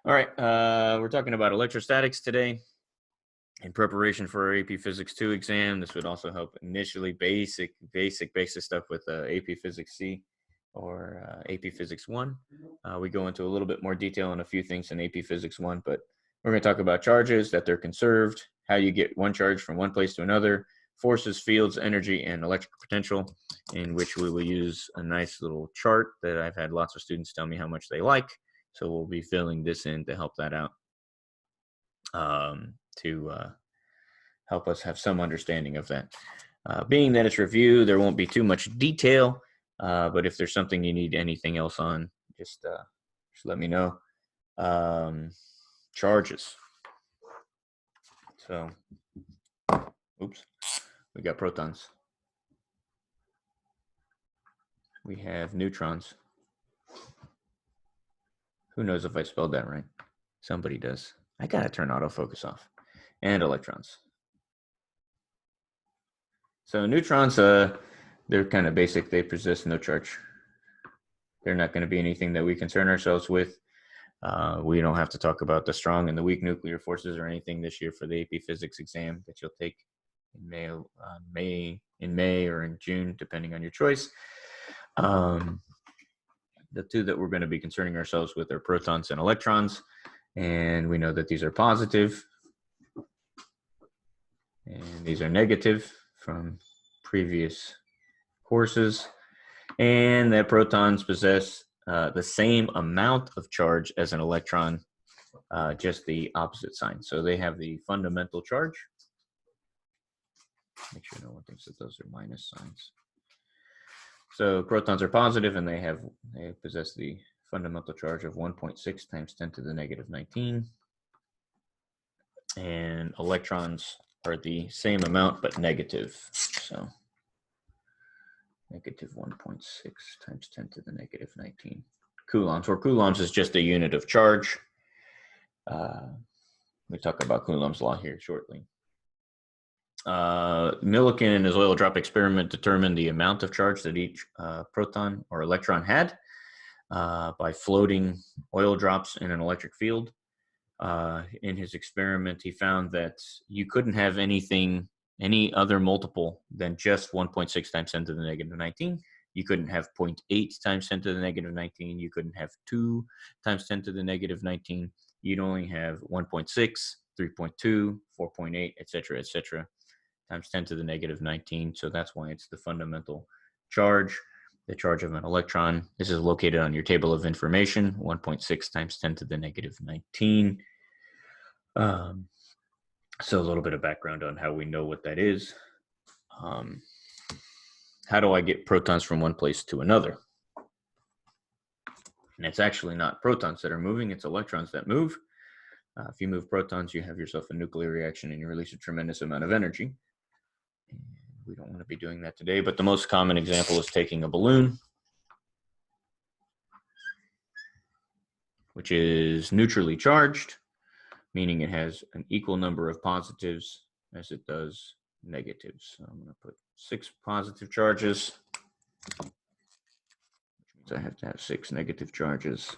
All right, we're talking about electrostatics today in preparation for our AP Physics 2 exam. This would also help initially basic stuff with AP Physics C or AP Physics 1. We go into a little bit more detail on a few things in AP Physics 1, but we're going to talk about charges, that they're conserved, how you get one charge from one place to another, forces, fields, energy, and electric potential, in which we will use a nice little chart that I've had lots of students tell me how much they like. So we'll be filling this in to help that out, to help us have some understanding of that. Being that it's review, there won't be too much detail, but if there's something you need anything else on, just let me know. Charges. So, oops, we got protons. We have neutrons. Who knows if I spelled that right? Somebody does. I gotta turn autofocus off. And electrons. So neutrons, they're kind of basic. They possess no charge. They're not going to be anything that we concern ourselves with. We don't have to talk about the strong and the weak nuclear forces or anything this year for the AP Physics exam that you'll take in May or in June, depending on your choice. The two that we're going to be concerning ourselves with are protons and electrons, and we know that these are positive and these are negative from previous courses, and that protons possess the same amount of charge as an electron, just the opposite sign. So they have the fundamental charge. Make sure no one thinks that those are minus signs. So protons are positive, and they possess the fundamental charge of 1.6 times 10 to the negative 19. And electrons are the same amount, but negative. So negative 1.6 times 10 to the negative 19 coulombs, where coulombs is just a unit of charge. We talk about Coulomb's law here shortly. Millikan in his oil drop experiment determined the amount of charge that each proton or electron had by floating oil drops in an electric field. In his experiment, he found that you couldn't have any other multiple than just 1.6 times 10 to the negative 19. You couldn't have 0.8 times 10 to the negative 19. You couldn't have 2 times 10 to the negative 19. You'd only have 1.6, 3.2, 4.8, et cetera, times 10 to the negative 19. So that's why it's the fundamental charge, the charge of an electron. This is located on your table of information, 1.6 times 10 to the negative 19. So a little bit of background on how we know what that is. How do I get protons from one place to another? And it's actually not protons that are moving, it's electrons that move. If you move protons, you have yourself a nuclear reaction and you release a tremendous amount of energy. And we don't want to be doing that today, but the most common example is taking a balloon, which is neutrally charged, meaning it has an equal number of positives as it does negatives. So I'm going to put 6 positive charges, which means I have to have 6 negative charges.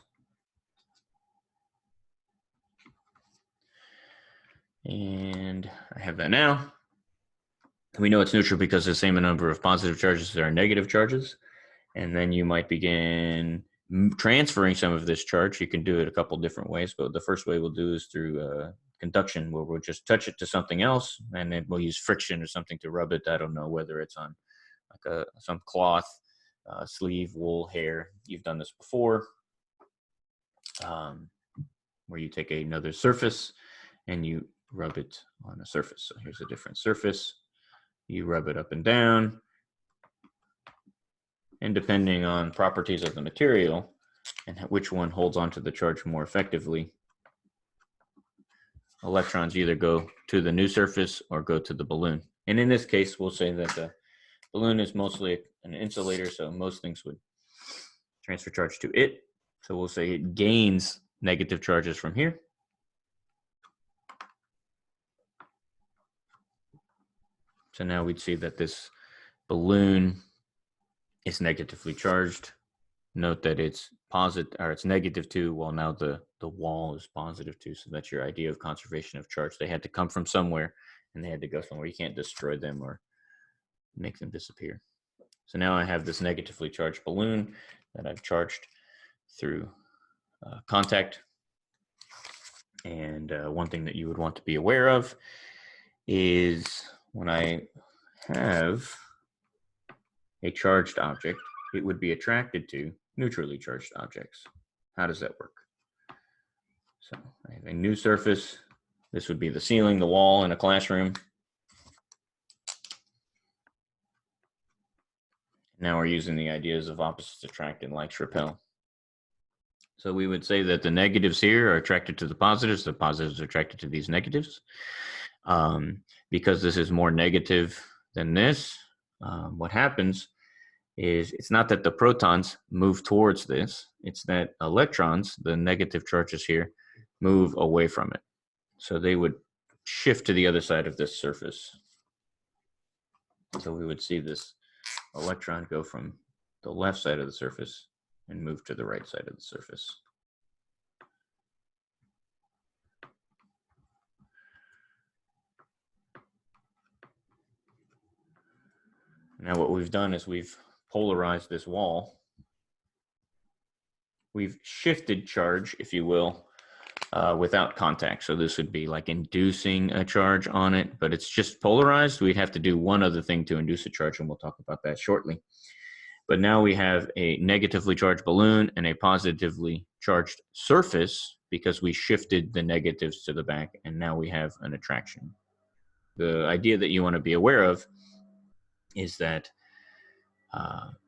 And I have that now. We know it's neutral because the same number of positive charges as there are negative charges. And then you might begin transferring some of this charge. You can do it a couple different ways, but the first way we'll do is through conduction, where we'll just touch it to something else, and then we'll use friction or something to rub it. I don't know whether it's on like some cloth, sleeve, wool, hair. You've done this before, where you take another surface and you rub it on a surface. So here's a different surface. You rub it up and down. And depending on properties of the material and which one holds onto the charge more effectively, electrons either go to the new surface or go to the balloon. And in this case, we'll say that the balloon is mostly an insulator, so most things would transfer charge to it. So we'll say it gains negative charges from here. So now we'd see that this balloon is negatively charged. Note that it's positive, or it's -2. Well, now the wall is +2. So that's your idea of conservation of charge. They had to come from somewhere, and they had to go somewhere. You can't destroy them or make them disappear. So now I have this negatively charged balloon that I've charged through contact. And one thing that you would want to be aware of is when I have a charged object, it would be attracted to neutrally charged objects. How does that work? So I have a new surface. This would be the ceiling, the wall in a classroom. Now we're using the ideas of opposites attract and likes repel. So we would say that the negatives here are attracted to the positives are attracted to these negatives. Because this is more negative than this, what happens is it's not that the protons move towards this, it's that electrons, the negative charges here, move away from it. So they would shift to the other side of this surface. So we would see this electron go from the left side of the surface and move to the right side of the surface. Now what we've done is we've polarized this wall. We've shifted charge, if you will, without contact. So this would be like inducing a charge on it, but it's just polarized. We'd have to do one other thing to induce a charge, and we'll talk about that shortly. But now we have a negatively charged balloon and a positively charged surface because we shifted the negatives to the back, and now we have an attraction. The idea that you want to be aware of is that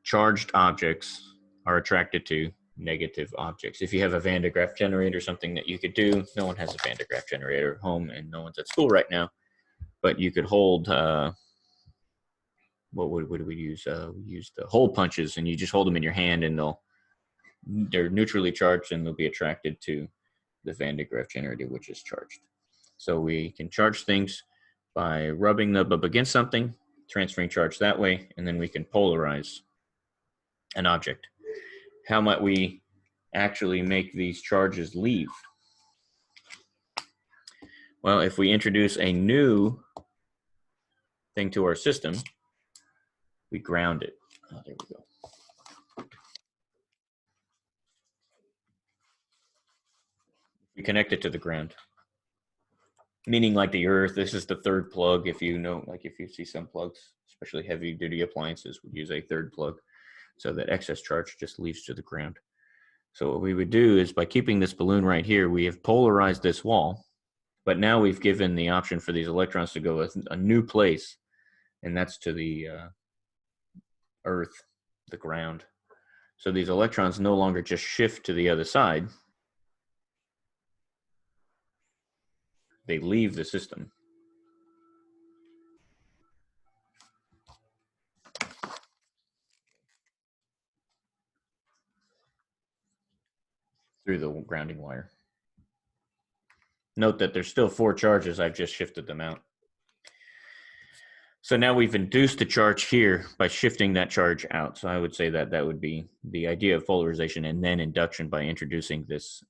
charged objects are attracted to negative objects. If you have a Van de Graaff generator, something that you could do, no one has a Van de Graaff generator at home and no one's at school right now, but you could hold, what do we use? We use the hole punches, and you just hold them in your hand and they're neutrally charged and they'll be attracted to the Van de Graaff generator, which is charged. So we can charge things by rubbing them up against something, transferring charge that way, and then we can polarize an object. How might we actually make these charges leave? Well, if we introduce a new thing to our system, we ground it. Oh, there we go. We connect it to the ground, meaning like the earth. This is the third plug. If you know, like if you see some plugs, especially heavy duty appliances, would use a third plug so that excess charge just leaves to the ground. So what we would do is, by keeping this balloon right here, we have polarized this wall, but now we've given the option for these electrons to go a new place, and that's to the earth, the ground. So these electrons no longer just shift to the other side. They leave the system. Through the grounding wire. Note that there's still 4 charges. I've just shifted them out. So now we've induced the charge here by shifting that charge out. So I would say that that would be the idea of polarization, and then induction by introducing this,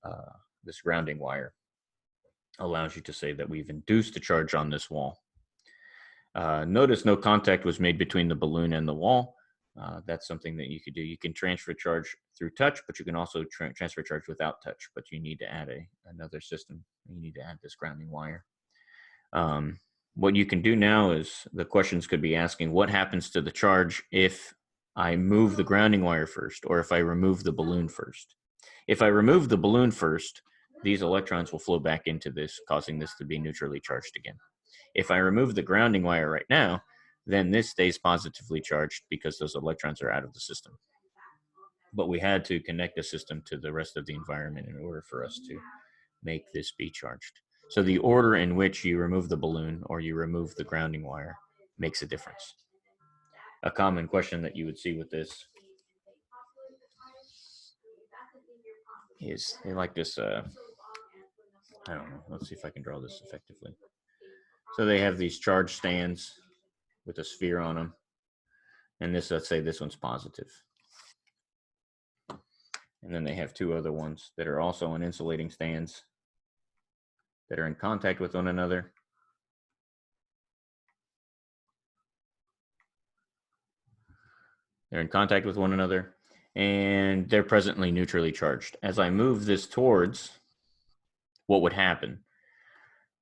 this grounding wire allows you to say that we've induced the charge on this wall. Notice no contact was made between the balloon and the wall. That's something that you could do. You can transfer charge through touch, but you can also transfer charge without touch, but you need to add another system. You need to add this grounding wire. What you can do now is, the questions could be asking, what happens to the charge if I move the grounding wire first, or if I remove the balloon first? If I remove the balloon first, these electrons will flow back into this, causing this to be neutrally charged again. If I remove the grounding wire right now, then this stays positively charged because those electrons are out of the system. But we had to connect the system to the rest of the environment in order for us to make this be charged. So the order in which you remove the balloon or you remove the grounding wire makes a difference. A common question that you would see with this is, they like this, I don't know, let's see if I can draw this effectively. So they have these charge stands with a sphere on them. And this, let's say this one's positive. And then they have two other ones that are also on insulating stands that are in contact with one another. They're in contact with one another, and they're presently neutrally charged. As I move this towards, what would happen?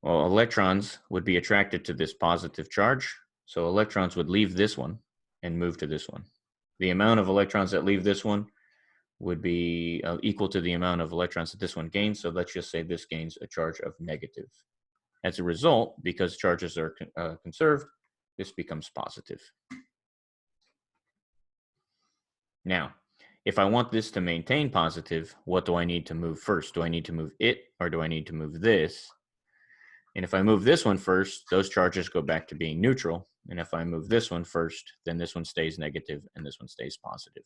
Well, electrons would be attracted to this positive charge. So electrons would leave this one and move to this one. The amount of electrons that leave this one would be equal to the amount of electrons that this one gains. So let's just say this gains a charge of negative. As a result, because charges are conserved, this becomes positive. Now, if I want this to maintain positive, what do I need to move first? Do I need to move it, or do I need to move this? And if I move this one first, those charges go back to being neutral. And if I move this one first, then this one stays negative and this one stays positive.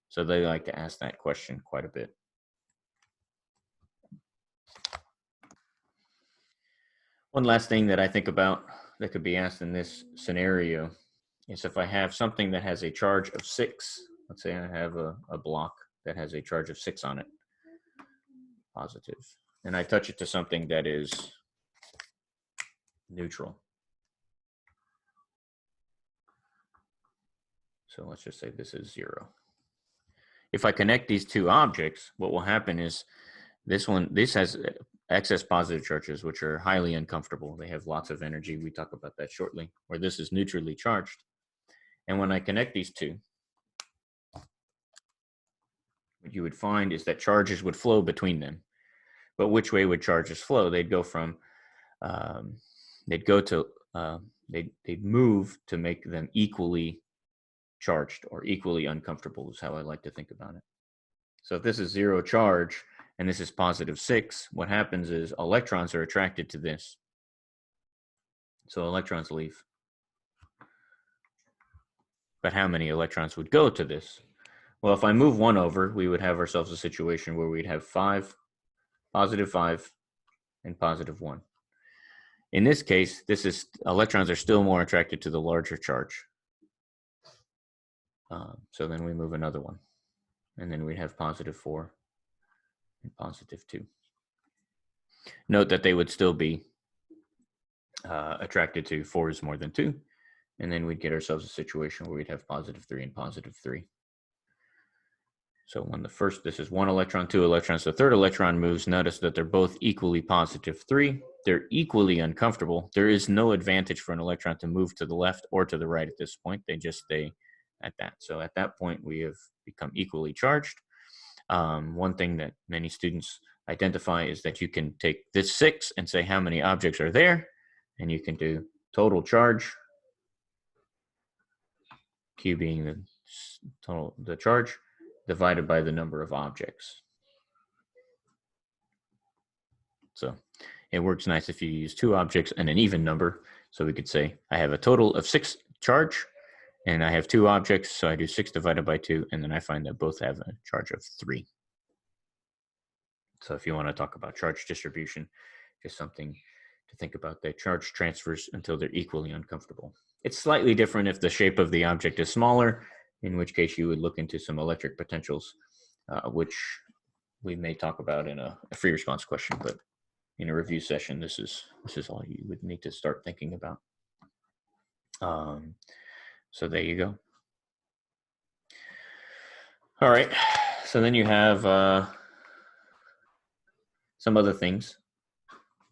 So they like to ask that question quite a bit. One last thing that I think about that could be asked in this scenario is if I have something that has a charge of 6, let's say I have a block that has a charge of 6 on it, positive, and I touch it to something that is neutral. So let's just say this is 0. If I connect these two objects, what will happen is this has excess positive charges, which are highly uncomfortable. They have lots of energy. We talk about that shortly, where this is neutrally charged. And when I connect these two, what you would find is that charges would flow between them. But which way would charges flow? They'd go from, they'd move to make them equally charged, or equally uncomfortable is how I like to think about it. So if this is 0 charge and this is positive 6, what happens is electrons are attracted to this. So electrons leave. But how many electrons would go to this? Well, if I move 1 over, we would have ourselves a situation where we'd have 5, positive 5, and positive 1. In this case, electrons are still more attracted to the larger charge. So then we move another one. And then we'd have positive 4 and positive 2. Note that they would still be attracted to 4 is more than 2. And then we'd get ourselves a situation where we'd have positive 3 and positive 3. So when this is 1 electron, 2 electrons, the third electron moves, notice that they're both equally positive 3. They're equally uncomfortable. There is no advantage for an electron to move to the left or to the right at this point. They just stay at that. So at that point, we have become equally charged. One thing that many students identify is that you can take this 6 and say how many objects are there, and you can do total charge, Q being the charge, divided by the number of objects. So it works nice if you use 2 objects and an even number. So we could say I have a total of 6 charge, and I have 2 objects, so I do 6 divided by 2, and then I find that both have a charge of 3. So if you want to talk about charge distribution, just something to think about. The charge transfers until they're equally uncomfortable. It's slightly different if the shape of the object is smaller, in which case you would look into some electric potentials, which we may talk about in a free response question, but in a review session, this is all you would need to start thinking about. So there you go. All right, so then you have some other things.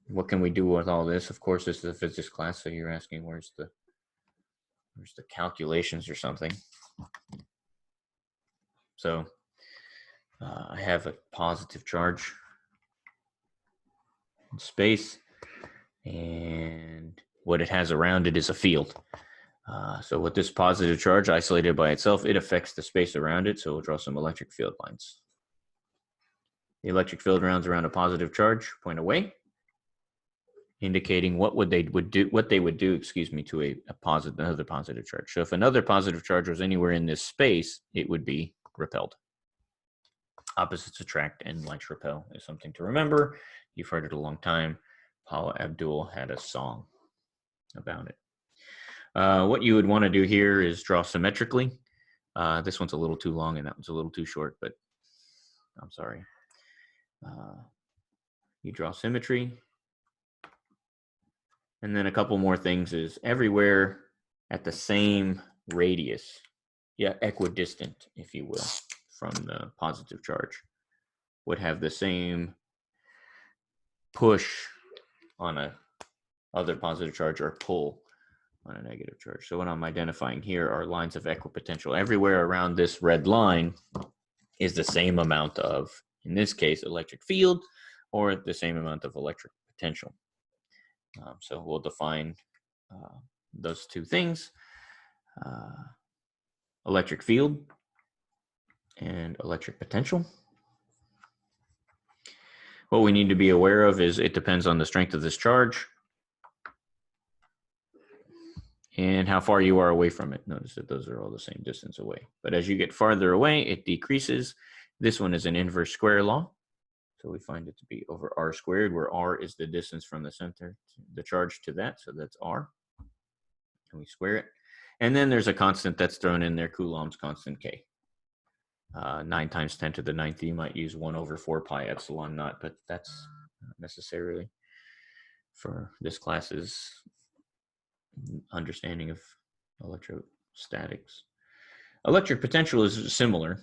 What can we do with all this? Of course, this is a physics class, so you're asking where's the calculations or something. So I have a positive charge in space, and what it has around it is a field. So with this positive charge isolated by itself, it affects the space around it, so we'll draw some electric field lines. The electric field rounds around a positive charge, point away, indicating what they would do to another positive charge. So if another positive charge was anywhere in this space, it would be repelled. Opposites attract and lights repel is something to remember. You've heard it a long time. Paula Abdul had a song about it. What you would want to do here is draw symmetrically. This one's a little too long and that one's a little too short, but I'm sorry. You draw symmetry. And then a couple more things is everywhere at the same radius, equidistant, if you will, from the positive charge, would have the same push on a other positive charge or pull on a negative charge. So what I'm identifying here are lines of equipotential. Everywhere around this red line is the same amount of, in this case, electric field, or the same amount of electric potential. So we'll define those two things, electric field and electric potential. What we need to be aware of is it depends on the strength of this charge and how far you are away from it. Notice that those are all the same distance away. But as you get farther away, it decreases. This one is an inverse square law. So we find it to be over r squared, where r is the distance from the center, the charge to that. So that's r. And we square it. And then there's a constant that's thrown in there, Coulomb's constant K. 9 times 10 to the 9th. You might use 1 over 4 pi epsilon naught, but that's not necessarily for this class's understanding of electrostatics. Electric potential is similar,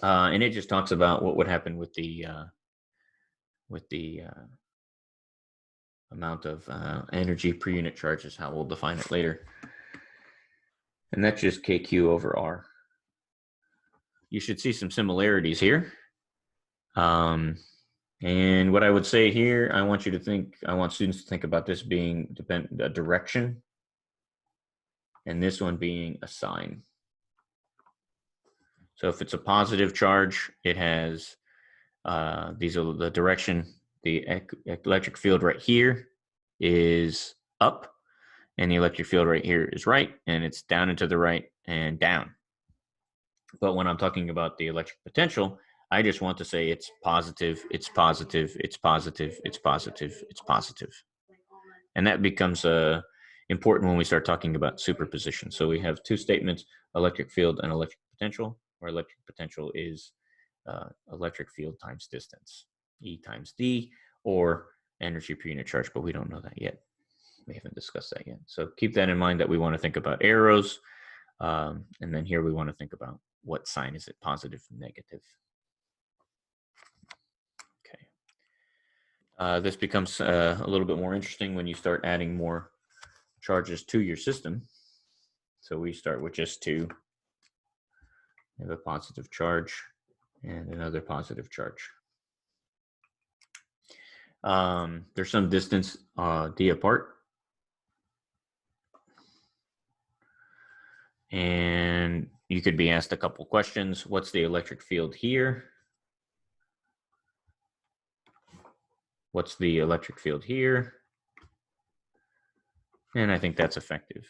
and it just talks about what would happen with the amount of energy per unit charge, is how we'll define it later. And that's just KQ over R. You should see some similarities here. And what I would say here, I want students to think about this being a direction, and this one being a sign. So if it's a positive charge, it has, these are the direction, the electric field right here is up, and the electric field right here is right, and it's down and to the right and down. But when I'm talking about the electric potential, I just want to say it's positive, it's positive, it's positive, it's positive, it's positive. And that becomes important when we start talking about superposition. So we have two statements, electric field and electric potential, where electric potential is electric field times distance, E times D, or energy per unit charge, but we don't know that yet. We haven't discussed that yet. So keep that in mind, that we want to think about arrows. And then here we want to think about what sign is it, positive, negative. Okay. This becomes a little bit more interesting when you start adding more charges to your system. So we start with just two. We have a positive charge and another positive charge. There's some distance d apart. And you could be asked a couple questions. What's the electric field here? What's the electric field here? And I think that's effective.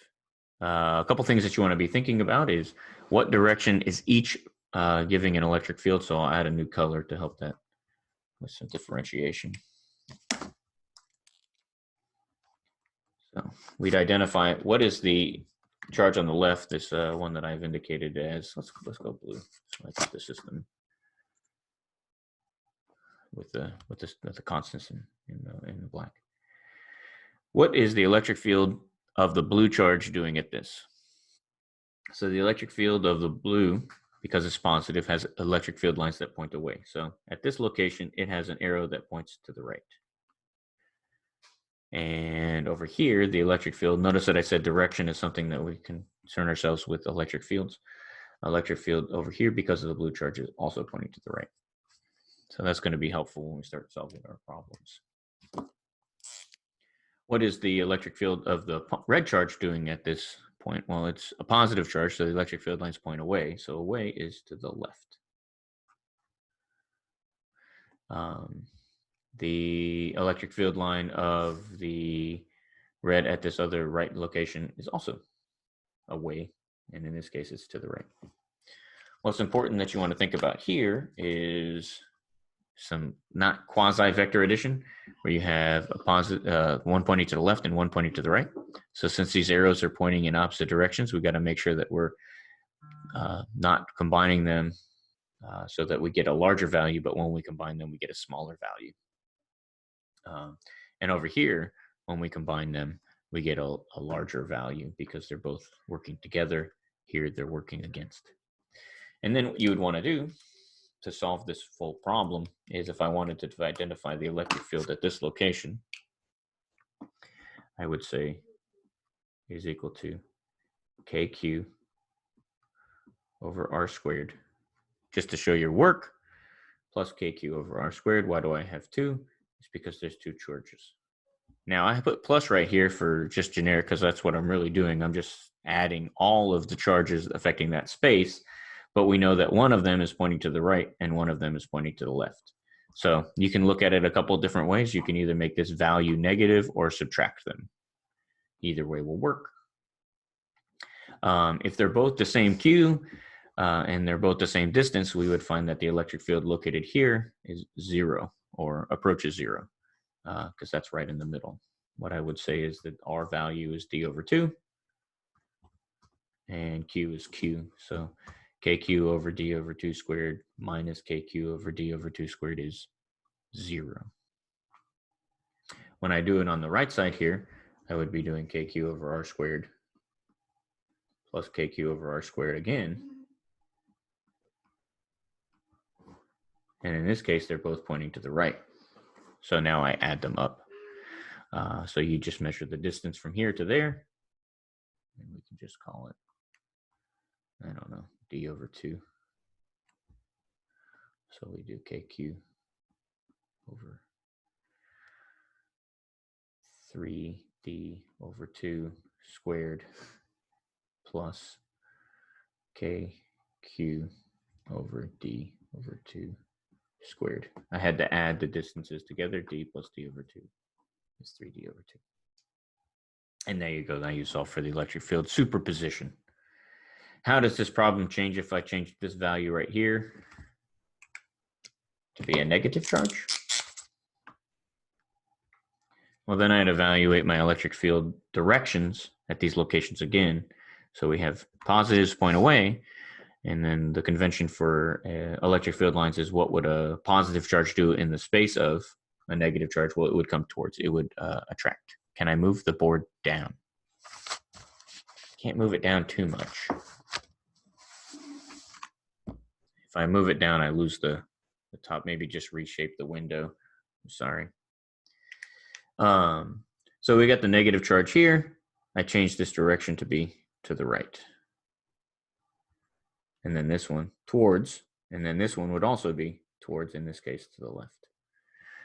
A couple things that you want to be thinking about is what direction is each giving an electric field. So I'll add a new color to help that with some differentiation. So we'd identify what is the charge on the left, this one that I've indicated as, let's go blue. So I put the system with the constants in black. What is the electric field of the blue charge doing at this? So the electric field of the blue, because it's positive, has electric field lines that point away. So at this location, it has an arrow that points to the right. And over here, the electric field, notice that I said direction is something that we concern ourselves with electric fields. Electric field over here, because of the blue charge, is also pointing to the right. So that's going to be helpful when we start solving our problems. What is the electric field of the red charge doing at this point? Well, it's a positive charge, so the electric field lines point away. So away is to the left. The electric field line of the red at this other right location is also away, and in this case, it's to the right. What's important that you want to think about here is some not quasi-vector addition, where you have a positive, one pointing to the left and one pointing to the right. So since these arrows are pointing in opposite directions, we've got to make sure that we're not combining them so that we get a larger value, but when we combine them, we get a smaller value. And over here, when we combine them, we get a larger value because they're both working together. Here, they're working against. And then what you would want to do to solve this full problem is, if I wanted to identify the electric field at this location, I would say is equal to KQ over R squared, just to show your work, plus KQ over R squared. Why do I have 2? It's because there's 2 charges. Now I put plus right here for just generic, because that's what I'm really doing. I'm just adding all of the charges affecting that space, but we know that one of them is pointing to the right and one of them is pointing to the left. So you can look at it a couple of different ways. You can either make this value negative or subtract them. Either way will work. If they're both the same Q and they're both the same distance, we would find that the electric field located here is 0 or approaches 0, because that's right in the middle. What I would say is that R value is D over 2 and Q is Q. So KQ over D over 2 squared minus KQ over D over 2 squared is 0. When I do it on the right side here, I would be doing KQ over R squared plus KQ over R squared again. And in this case, they're both pointing to the right. So now I add them up. So you just measure the distance from here to there. And we can just call it, I don't know, D over 2. So we do KQ over 3D over 2 squared plus KQ over D over 2 squared. I had to add the distances together. D plus D over 2 is 3D over 2. And there you go. Now you solve for the electric field superposition. How does this problem change if I change this value right here to be a negative charge? Well, then I'd evaluate my electric field directions at these locations again. So we have positives point away, and then the convention for electric field lines is, what would a positive charge do in the space of a negative charge? Well, it would come towards, it would attract. Can I move the board down? Can't move it down too much. If I move it down, I lose the top. Maybe just reshape the window. I'm sorry. So we got the negative charge here. I changed this direction to be to the right. And then this one towards, and then this one would also be towards, in this case, to the left.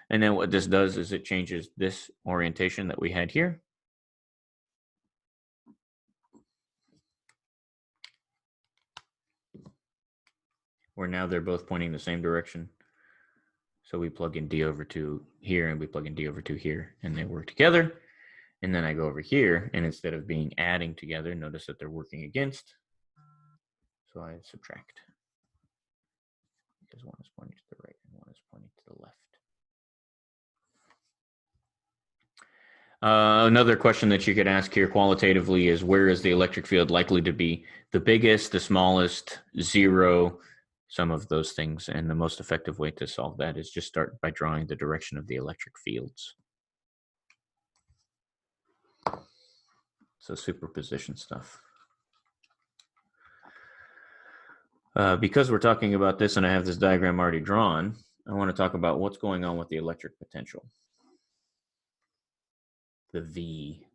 And then what this does is it changes this orientation that we had here. Where now they're both pointing the same direction. So we plug in D over 2 here and we plug in D over 2 here, and they work together. And then I go over here, and instead of being adding together, notice that they're working against. So I subtract, because one is pointing to the right and one is pointing to the left. Another question that you could ask here qualitatively is, where is the electric field likely to be the biggest, the smallest, 0, some of those things? And the most effective way to solve that is just start by drawing the direction of the electric fields. So superposition stuff. Because we're talking about this and I have this diagram already drawn, I want to talk about what's going on with the electric potential. The V.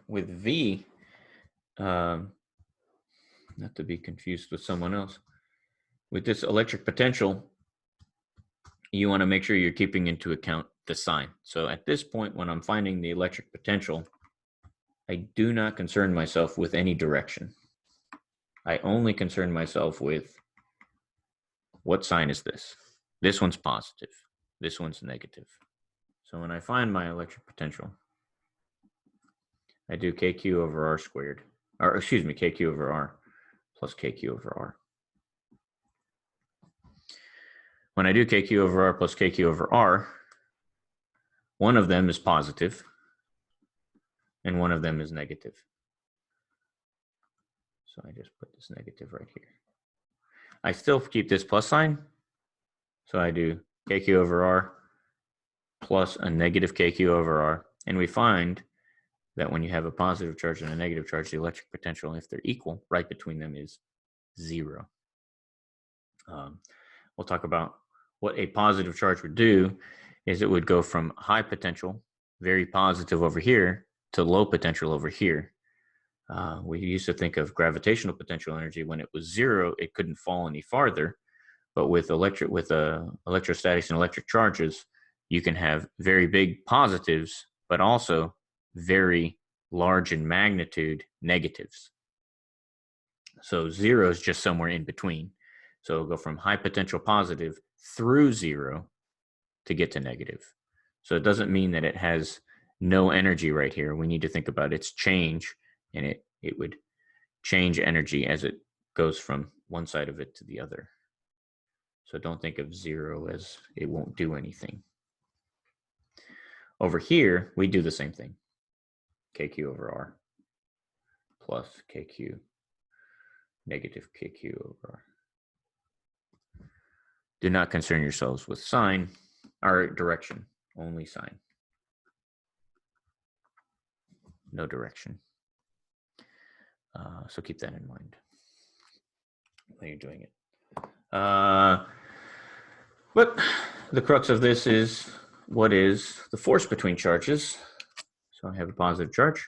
With V, not to be confused with someone else, with this electric potential, you want to make sure you're keeping into account the sign. So at this point, when I'm finding the electric potential, I do not concern myself with any direction. I only concern myself with, what sign is this? This one's positive. This one's negative. So when I find my electric potential, I do KQ over R squared, or excuse me, KQ over R plus KQ over R. When I do KQ over R plus KQ over R, One of them is positive, and one of them is negative. So I just put this negative right here. I still keep this plus sign. So I do KQ over R plus a negative KQ over R. And we find that when you have a positive charge and a negative charge, the electric potential, if they're equal, right between them is 0. We'll talk about what a positive charge would do is it would go from high potential, very positive over here, to low potential over here. We used to think of gravitational potential energy when it was 0, it couldn't fall any farther. But with electrostatics and electric charges, you can have very big positives, but also very large in magnitude negatives. So 0 is just somewhere in between. So it'll go from high potential positive through 0 to get to negative. So it doesn't mean that it has no energy right here. We need to think about its change, and it would change energy as it goes from one side of it to the other. So don't think of 0 as it won't do anything. Over here, we do the same thing. KQ over R plus KQ negative KQ over R. Do not concern yourselves with sign or direction, only sign. No direction. So keep that in mind when you're doing it. But the crux of this is, what is the force between charges? So I have a positive charge,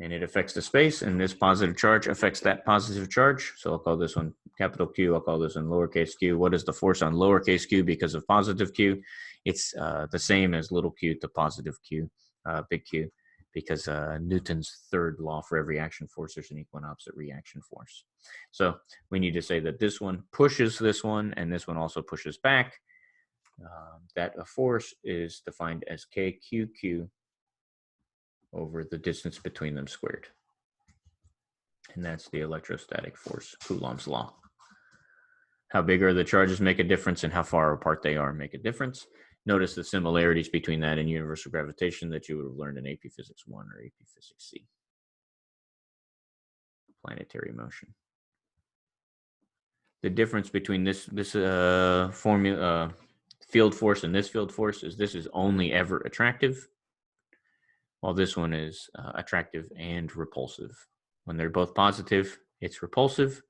and it affects the space, and this positive charge affects that positive charge. So I'll call this one capital Q. I'll call this one lowercase q. What is the force on lowercase q because of positive q? It's the same as little q to positive q, big Q, because Newton's third law for every action force, there's an equal and opposite reaction force. So we need to say that this one pushes this one, and this one also pushes back. That a force is defined as KQQ over the distance between them squared. And that's the electrostatic force, Coulomb's law. How big are the charges make a difference, and how far apart they are make a difference. Notice the similarities between that and universal gravitation that you would have learned in AP Physics 1 or AP Physics C. Planetary motion. The difference between this formula, field force and this field force is this is only ever attractive, while this one is attractive and repulsive. When they're both positive, it's repulsive.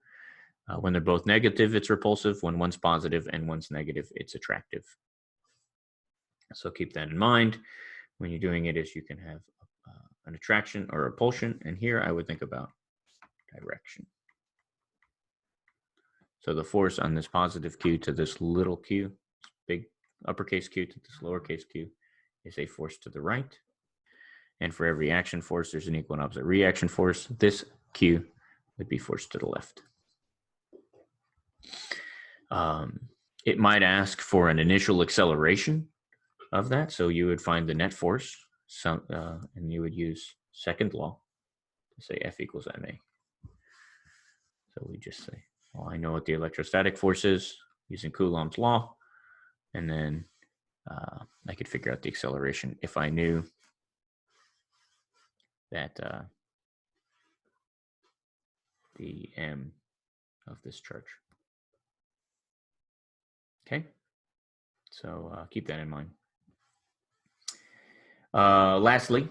When they're both negative, it's repulsive. When one's positive and one's negative, it's attractive. So keep that in mind when you're doing it, is you can have an attraction or repulsion. And here I would think about direction. So the force on this positive Q to this little q, big uppercase Q to this lowercase q, is a force to the right. And for every action force, there's an equal and opposite reaction force. This Q would be force to the left. It might ask for an initial acceleration of that. So you would find the net force, and you would use second law to say F equals ma. So we just say, well, I know what the electrostatic force is using Coulomb's law, and then I could figure out the acceleration if I knew that the m of this charge. Okay, so keep that in mind. Lastly,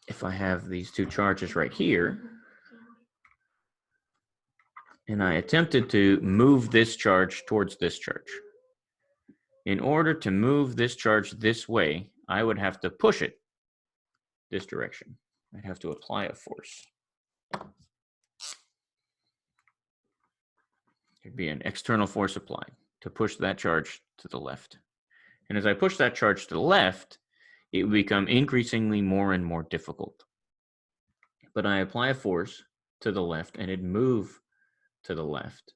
if I have these two charges right here, and I attempted to move this charge towards this charge. In order to move this charge this way, I would have to push it this direction. I'd have to apply a force. There'd be an external force applied to push that charge to the left. And as I push that charge to the left, it would become increasingly more and more difficult. But I apply a force to the left, and it'd move to the left.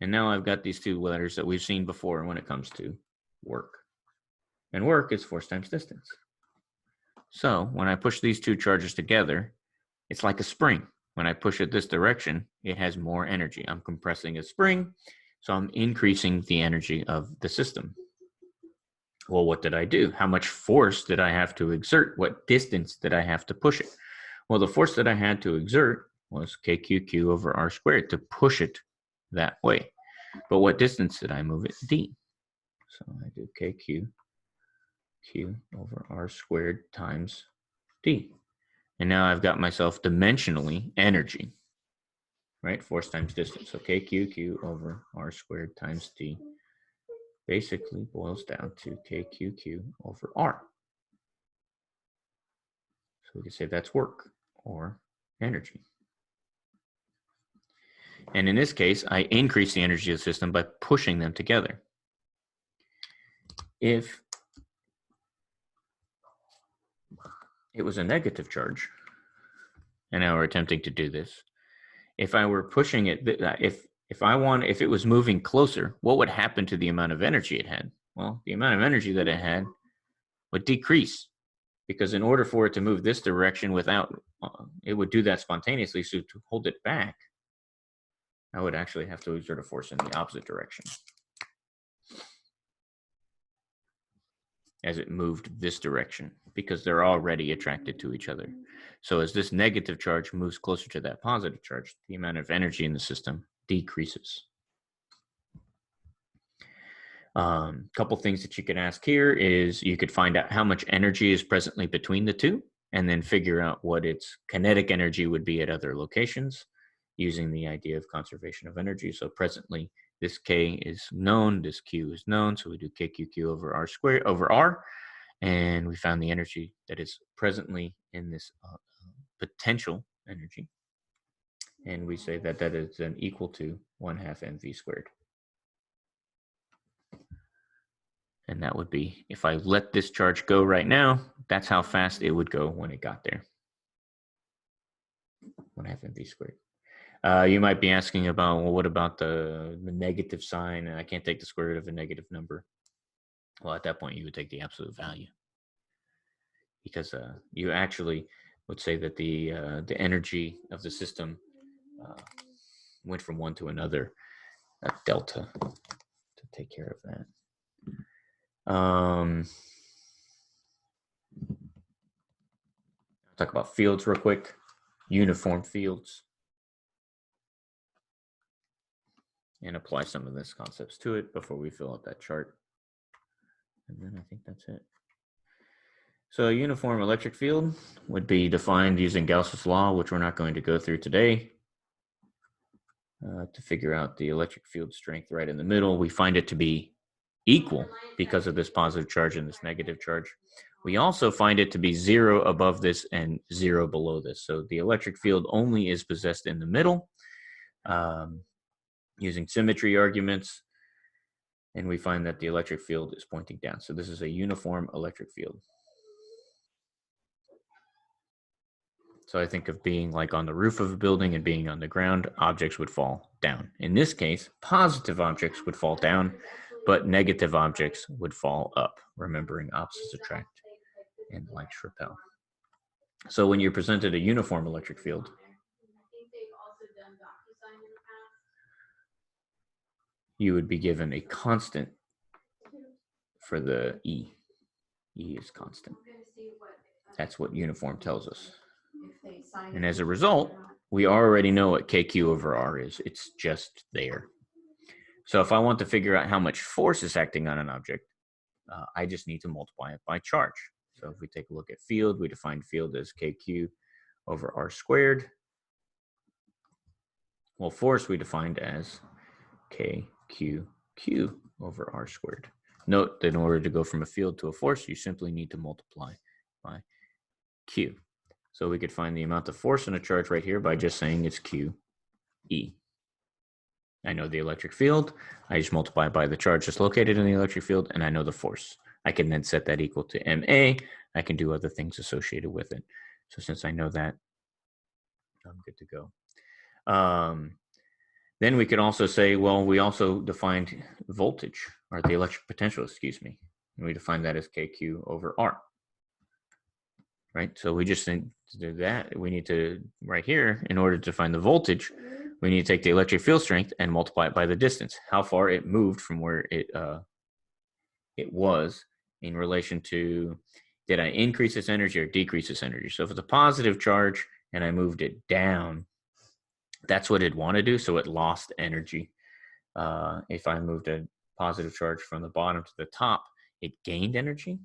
And now I've got these two letters that we've seen before when it comes to work. And work is force times distance. So when I push these two charges together, it's like a spring. When I push it this direction, it has more energy. I'm compressing a spring. So I'm increasing the energy of the system. Well, what did I do? How much force did I have to exert? What distance did I have to push it? Well, the force that I had to exert was KQQ over R squared to push it that way. But what distance did I move it? D. So I do KQQ over R squared times D. And now I've got myself dimensionally energy, right? Force times distance. So KQQ over R squared times D basically boils down to KQQ over R. So we can say that's work or energy. And in this case, I increase the energy of the system by pushing them together. If it was a negative charge, and now we're attempting to do this, if I were pushing it, if it was moving closer, what would happen to the amount of energy it had? Well, the amount of energy that it had would decrease, because in order for it to move this direction without, it would do that spontaneously. So to hold it back, I would actually have to exert a force in the opposite direction as it moved this direction, because they're already attracted to each other. So as this negative charge moves closer to that positive charge, the amount of energy in the system decreases. Couple things that you could ask here is you could find out how much energy is presently between the two, and then figure out what its kinetic energy would be at other locations using the idea of conservation of energy. So presently, this K is known, this Q is known, so we do KQQ over R squared over R, and we found the energy that is presently in this potential energy, and we say that that is then equal to 1/2 mv squared. And that would be, if I let this charge go right now, that's how fast it would go when it got there. 1/2 mv squared. You might be asking about, well, what about the negative sign? I can't take the square root of a negative number. Well, at that point, you would take the absolute value, because you actually would say that the energy of the system went from one to another, delta, to take care of that. Talk about fields real quick. Uniform fields. And apply some of these concepts to it before we fill out that chart. And then I think that's it. So a uniform electric field would be defined using Gauss's law, which we're not going to go through today. To figure out the electric field strength right in the middle, we find it to be equal because of this positive charge and this negative charge. We also find it to be 0 above this and 0 below this. So the electric field only is possessed in the middle, using symmetry arguments, and we find that the electric field is pointing down. So this is a uniform electric field. So I think of being like on the roof of a building and being on the ground, objects would fall down. In this case, positive objects would fall down, but negative objects would fall up, remembering opposites attract and likes repel. So when you're presented a uniform electric field, you would be given a constant for the E. E is constant. That's what uniform tells us. And as a result, we already know what KQ over R is. It's just there. So if I want to figure out how much force is acting on an object, I just need to multiply it by charge. So if we take a look at field, we define field as KQ over R squared. Well, force we defined as KQQ over R squared. Note that in order to go from a field to a force, you simply need to multiply by Q. So we could find the amount of force in a charge right here by just saying it's QE. I know the electric field. I just multiply by the charge that's located in the electric field, and I know the force. I can then set that equal to MA. I can do other things associated with it. So since I know that, I'm good to go. Then we could also say, well, we also defined voltage, or the electric potential, excuse me. And we define that as KQ over R. Right? So we just need to do that. We need to, right here, in order to find the voltage, we need to take the electric field strength and multiply it by the distance, how far it moved from where it was in relation to, did I increase its energy or decrease its energy? So if it's a positive charge and I moved it down, that's what it'd want to do. So it lost energy. If I moved a positive charge from the bottom to the top, it gained energy.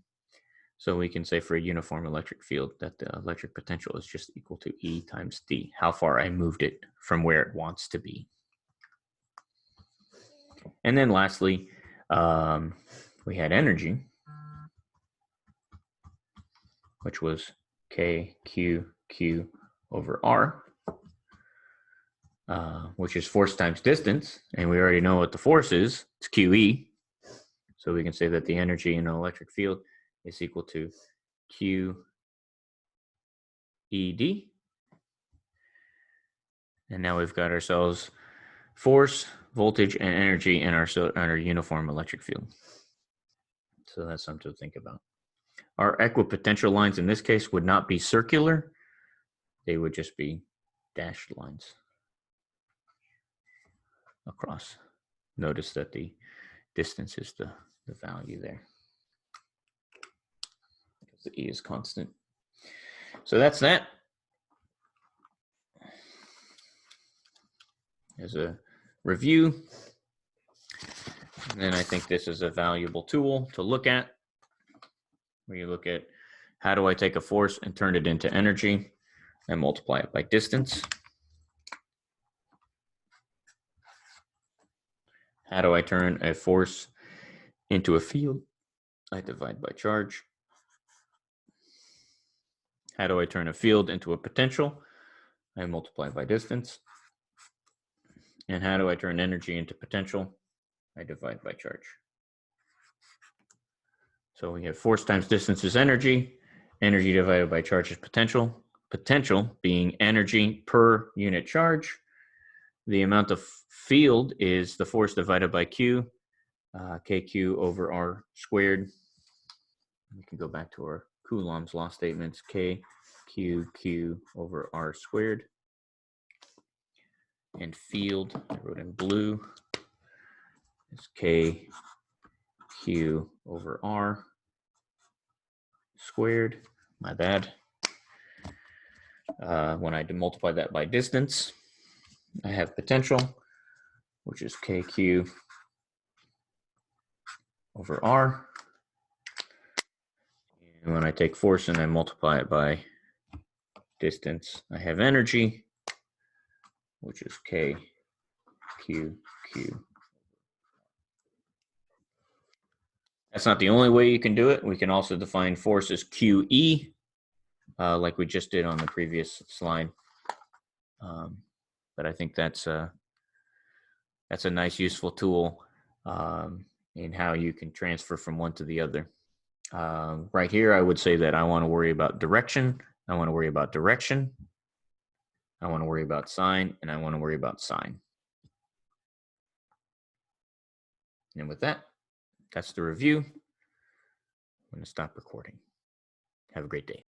So we can say for a uniform electric field that the electric potential is just equal to E times D, how far I moved it from where it wants to be. And then lastly, we had energy, which was KQ over R, which is force times distance. And we already know what the force is. It's QE. So we can say that the energy in an electric field is equal to QED. And now we've got ourselves force, voltage, and energy in our uniform electric field. So that's something to think about. Our equipotential lines in this case would not be circular. They would just be dashed lines across. Notice that the distance is the value there, because the E is constant. So that's that. As a review, and then I think this is a valuable tool to look at, where you look at how do I take a force and turn it into energy and multiply it by distance. How do I turn a force into a field? I divide by charge. How do I turn a field into a potential? I multiply by distance. And how do I turn energy into potential? I divide by charge. So we have force times distance is energy. Energy divided by charge is potential. Potential being energy per unit charge. The amount of field is the force divided by Q, KQ over R squared. We can go back to our Coulomb's law statements, KQQ over R squared. And field, I wrote in blue, is KQ over R squared. My bad. When I multiply that by distance, I have potential, which is KQ over R. And when I take force and I multiply it by distance, I have energy, which is KQQ. That's not the only way you can do it. We can also define force as QE, like we just did on the previous slide. But I think that's a nice, useful tool in how you can transfer from one to the other. Right here, I would say that I want to worry about direction. I want to worry about direction. I want to worry about sign, and I want to worry about sign. And with that, that's the review. I'm going to stop recording. Have a great day.